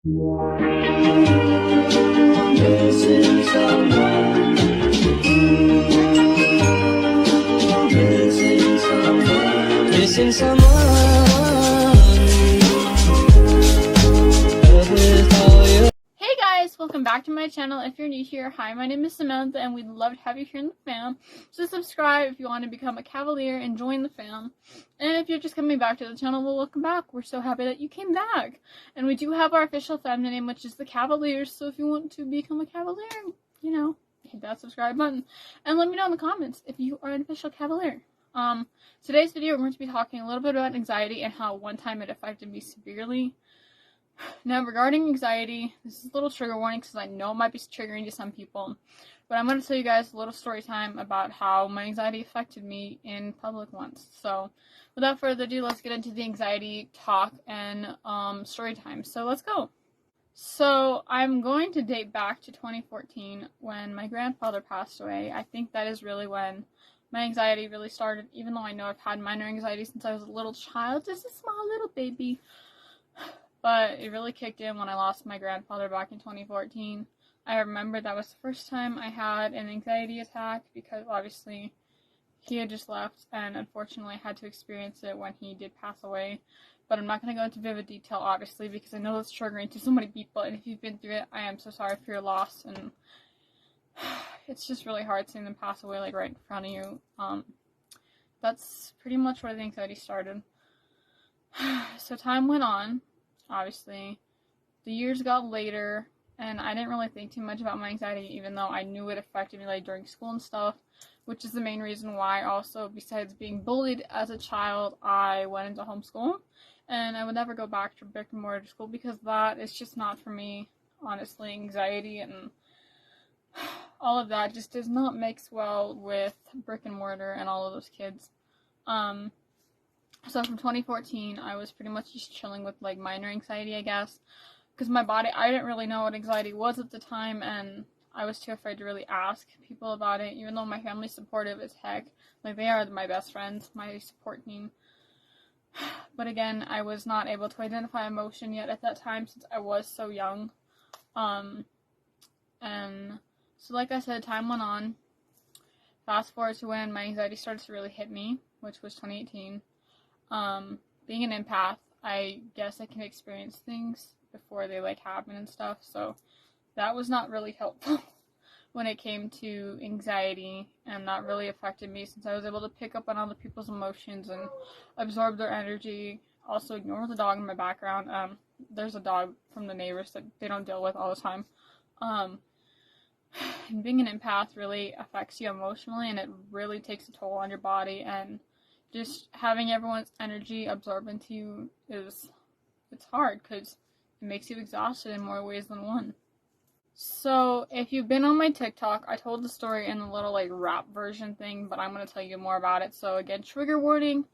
Missing someone. Missing someone. Missing someone. Hey guys, welcome back to my channel. If you're new here, hi, my name is Samantha and we'd love to have you here in the fam. So subscribe if you want to become a Cavalier and join the fam. And if you're just coming back to the channel, well, welcome back. We're so happy that you came back. And we do have our official fam name, which is the Cavaliers. So if you want to become a Cavalier, you know, hit that subscribe button. And let me know in the comments if you are an official Cavalier. Today's video, we're going to be talking a little bit about anxiety and how one time it affected me severely. Now, regarding anxiety, this is a little trigger warning because I know it might be triggering to some people, but I'm going to tell you guys a little story time about how my anxiety affected me in public once. So, without further ado, let's get into the anxiety talk and story time. So, let's go. So, I'm going to date back to 2014 when my grandfather passed away. I think that is really when my anxiety really started, even though I know I've had minor anxiety since I was a little child, just a small little baby. But it really kicked in when I lost my grandfather back in 2014. I remember that was the first time I had an anxiety attack because obviously he had just left and unfortunately I had to experience it when he did pass away. But I'm not going to go into vivid detail obviously because I know that's triggering to so many people, and if you've been through it, I am so sorry for your loss, and it's just really hard seeing them pass away like right in front of you. That's pretty much where the anxiety started. So time went on. Obviously, the years got later, and I didn't really think too much about my anxiety, even though I knew it affected me like during school and stuff, which is the main reason why also, besides being bullied as a child, I went into homeschool, and I would never go back to brick and mortar school because that is just not for me. Honestly, anxiety and all of that just does not mix well with brick and mortar and all of those kids. So from 2014, I was pretty much just chilling with like minor anxiety, I guess, because my body, I didn't really know what anxiety was at the time, and I was too afraid to really ask people about it, even though my family's supportive as heck. Like, they are my best friends, my support team. But again, I was not able to identify emotion yet at that time since I was so young. And so like I said, time went on. Fast forward to when my anxiety started to really hit me, which was 2018. Being an empath, I guess I can experience things before they like happen and stuff, so that was not really helpful when it came to anxiety, and that really affected me since I was able to pick up on other people's emotions and absorb their energy. Also, ignore the dog in my background. There's a dog from the neighbors that they don't deal with all the time. And being an empath really affects you emotionally, and it really takes a toll on your body, and just having everyone's energy absorb into you it's hard because it makes you exhausted in more ways than one. So if you've been on my TikTok, I told the story in the little like rap version thing, but I'm going to tell you more about it. So again, trigger warning,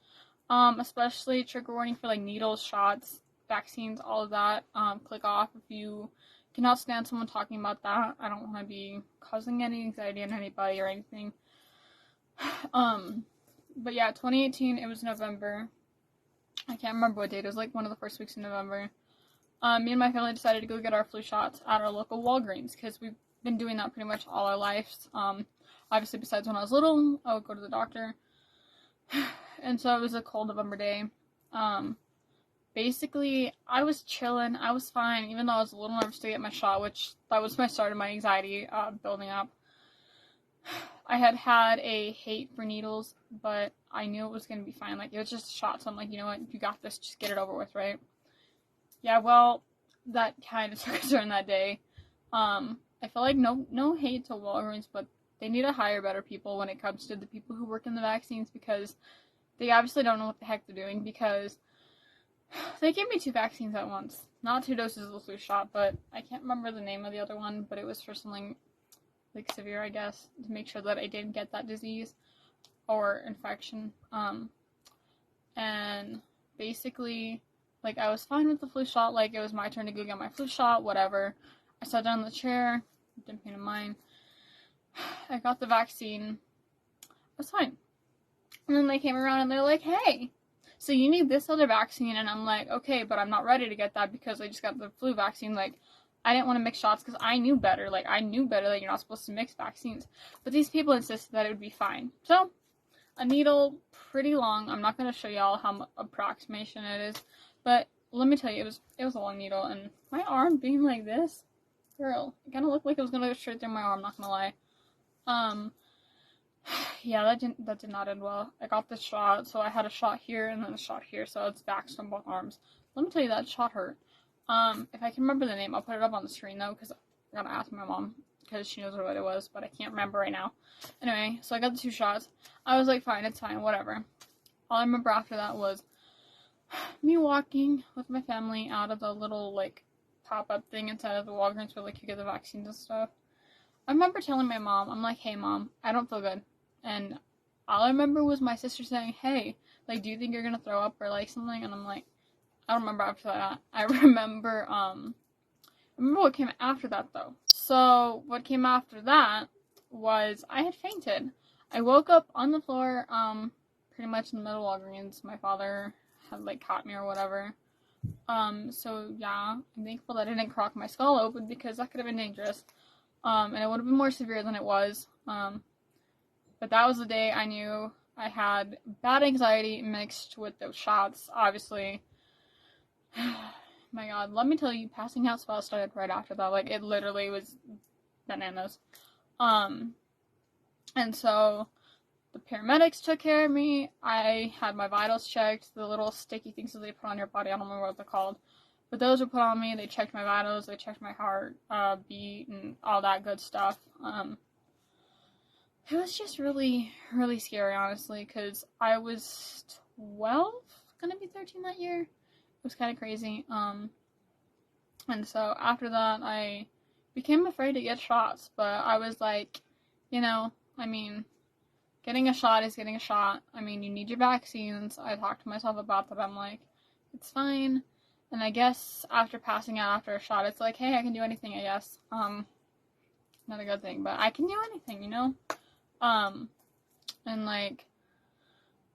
especially trigger warning for like needles, shots, vaccines, all of that. Click off if you cannot stand someone talking about that. I don't want to be causing any anxiety on anybody or anything. But yeah, 2018, it was November. I can't remember what date. It was like one of the first weeks in November. Me and my family decided to go get our flu shots at our local Walgreens because we've been doing that pretty much all our lives. Obviously, besides when I was little, I would go to the doctor. And so it was a cold November day. Basically, I was chilling. I was fine, even though I was a little nervous to get my shot, which that was my start of my anxiety building up. I had a hate for needles, but I knew it was going to be fine. Like, it was just a shot, so I'm like, you know what, you got this, just get it over with, right? Yeah, well, that kind of took a turn that day. I feel like no hate to Walgreens, but they need to hire better people when it comes to the people who work in the vaccines, because they obviously don't know what the heck they're doing, because they gave me 2 vaccines at once. Not 2 doses of the flu shot, but I can't remember the name of the other one, but it was for something like severe, I guess, to make sure that I didn't get that disease or infection. And basically, like, I was fine with the flu shot. Like, it was my turn to go get my flu shot, whatever. I sat down in the chair, didn't pay no mind. I got the vaccine. I was fine. And then they came around and they're like, hey, so you need this other vaccine. And I'm like, okay, but I'm not ready to get that because I just got the flu vaccine. Like, I didn't want to mix shots because I knew better. Like, I knew better that you're not supposed to mix vaccines. But these people insisted that it would be fine. So, a needle, pretty long. I'm not going to show y'all how approximation it is. But let me tell you, it was a long needle. And my arm being like this, girl, it kind of looked like it was going to go straight through my arm, not going to lie. Yeah, that did not end well. I got this shot, so I had a shot here and then a shot here, so it's vaxxed on both arms. Let me tell you, that shot hurt. If I can remember the name, I'll put it up on the screen though, because I gotta ask my mom, because she knows what it was, but I can't remember right now. Anyway, so I got the 2 shots. I was like, fine, it's fine, whatever. All I remember after that was me walking with my family out of the little, like, pop-up thing inside of the Walgreens where, like, you get the vaccines and stuff. I remember telling my mom, I'm like, hey mom, I don't feel good. And all I remember was my sister saying, hey, like, do you think you're gonna throw up or, like, something? And I'm like, I don't remember after that. I remember what came after that, though. So, what came after that was I had fainted. I woke up on the floor, pretty much in the middle of Walgreens. My father had, like, caught me or whatever. So, yeah, I'm thankful that I didn't crack my skull open because that could have been dangerous. And it would have been more severe than it was. But that was the day I knew I had bad anxiety mixed with those shots, obviously. My god, let me tell you, passing out spells started right after that. Like, it literally was bananas. And so the paramedics took care of me. I had my vitals checked, the little sticky things that they put on your body. I don't remember what they're called. But those were put on me. They checked my vitals, they checked my heart beat, and all that good stuff. It was just really, really scary, honestly, because I was 12, gonna be 13 that year. It was kind of crazy. And so after that, I became afraid to get shots, but I was like, you know, I mean, getting a shot is getting a shot. I mean, you need your vaccines. I talked to myself about that. I'm like, it's fine. And I guess after passing out after a shot, it's like, hey, I can do anything, I guess. Not a good thing, but I can do anything, you know? And like,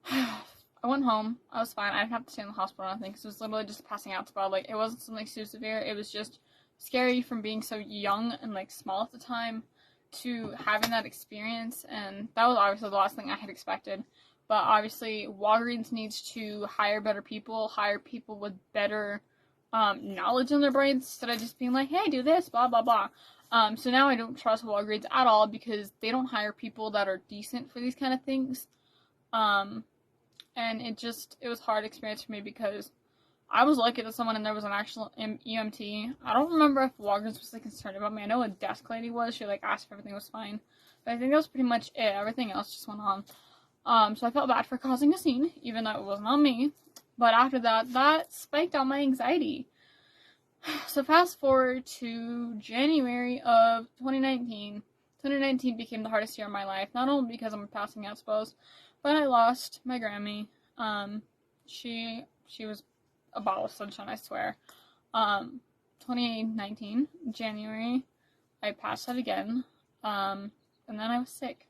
I went home. I was fine. I didn't have to stay in the hospital or anything, because it was literally just a passing out spell. Like, it wasn't something too severe. It was just scary from being so young and, like, small at the time to having that experience, and that was obviously the last thing I had expected. But obviously, Walgreens needs to hire better people, hire people with better knowledge in their brains, instead of just being like, hey, do this, blah, blah, blah. So now I don't trust Walgreens at all, because they don't hire people that are decent for these kind of things. And it was a hard experience for me, because I was lucky that someone in there was an actual EMT. I don't remember if Walgreens was, like, concerned about me. I know a desk lady was. She, like, asked if everything was fine. But I think that was pretty much it. Everything else just went on. So I felt bad for causing a scene, even though it wasn't on me. But after that, that spiked on my anxiety. So fast forward to January of 2019. 2019 became the hardest year of my life, not only because I'm passing out spells, but I lost my Grammy. She was a bottle of sunshine, I swear. 2019, January, I passed out again, and then I was sick.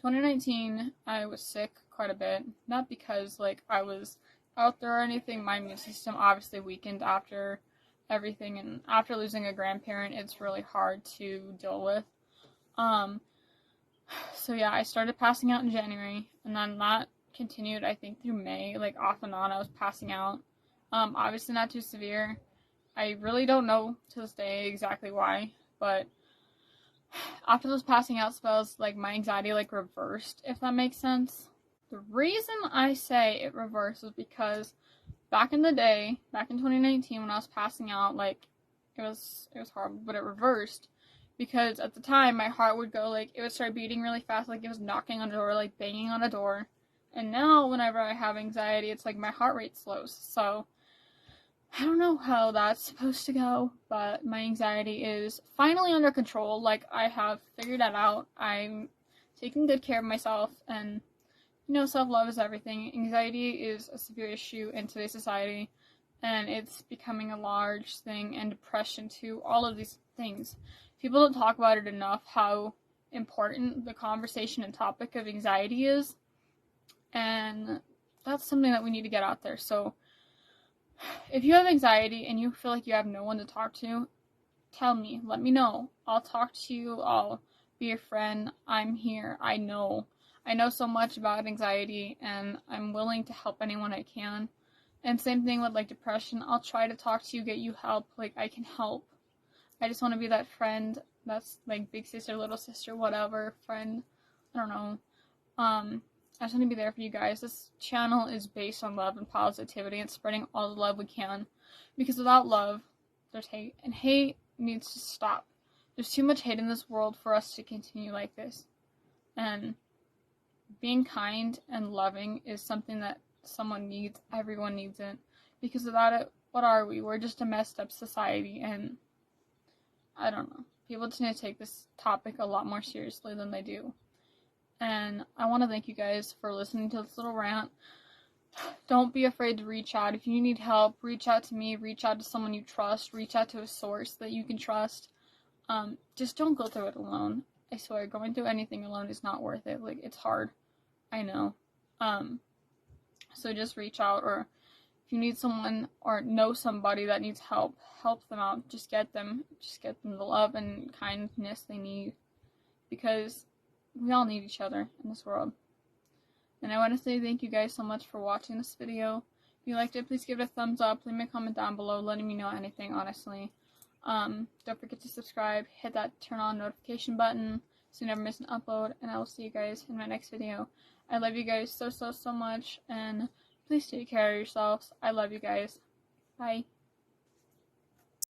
2019, I was sick quite a bit, not because, like, I was out there or anything. My immune system obviously weakened after everything, and after losing a grandparent, it's really hard to deal with. So yeah, I started passing out in January, and then that continued, I think, through May, like, off and on. I was passing out. Obviously not too severe. I really don't know to this day exactly why, but after those passing out spells, like, my anxiety, like, reversed, if that makes sense. The reason I say it reversed is because back in the day, back in 2019, when I was passing out, like, it was horrible, but it reversed, because at the time, my heart would go, like, it would start beating really fast, like it was knocking on a door, like, banging on a door. And now, whenever I have anxiety, it's like my heart rate slows. So, I don't know how that's supposed to go, but my anxiety is finally under control. Like, I have figured that out. I'm taking good care of myself, and, you know, self-love is everything. Anxiety is a severe issue in today's society, and it's becoming a large thing, and depression too, all of these things. People don't talk about it enough, how important the conversation and topic of anxiety is. And that's something that we need to get out there. So if you have anxiety and you feel like you have no one to talk to, tell me. Let me know. I'll talk to you. I'll be your friend. I'm here. I know so much about anxiety, and I'm willing to help anyone I can. And same thing with like depression. I'll try to talk to you, get you help. Like, I can help. I just want to be that friend that's like big sister, little sister, whatever friend. I don't know. I just want to be there for you guys. This channel is based on love and positivity and spreading all the love we can. Because without love, there's hate. And hate needs to stop. There's too much hate in this world for us to continue like this. And being kind and loving is something that someone needs. Everyone needs it. Because without it, what are we? We're just a messed up society. And I don't know. People just need to take this topic a lot more seriously than they do. And I want to thank you guys for listening to this little rant. Don't be afraid to reach out. If you need help, reach out to me. Reach out to someone you trust. Reach out to a source that you can trust. Just don't go through it alone. I swear, going through anything alone is not worth it. Like, it's hard. I know. So just reach out, or if you need someone or know somebody that needs help, help them out. Just get them the love and kindness they need, because we all need each other in this world. And I want to say thank you guys so much for watching this video. If you liked it, please give it a thumbs up. Leave me a comment down below letting me know anything, honestly. Don't forget to subscribe. Hit that turn on notification button so you never miss an upload. And I will see you guys in my next video. I love you guys so much. And please take care of yourselves. I love you guys. Bye.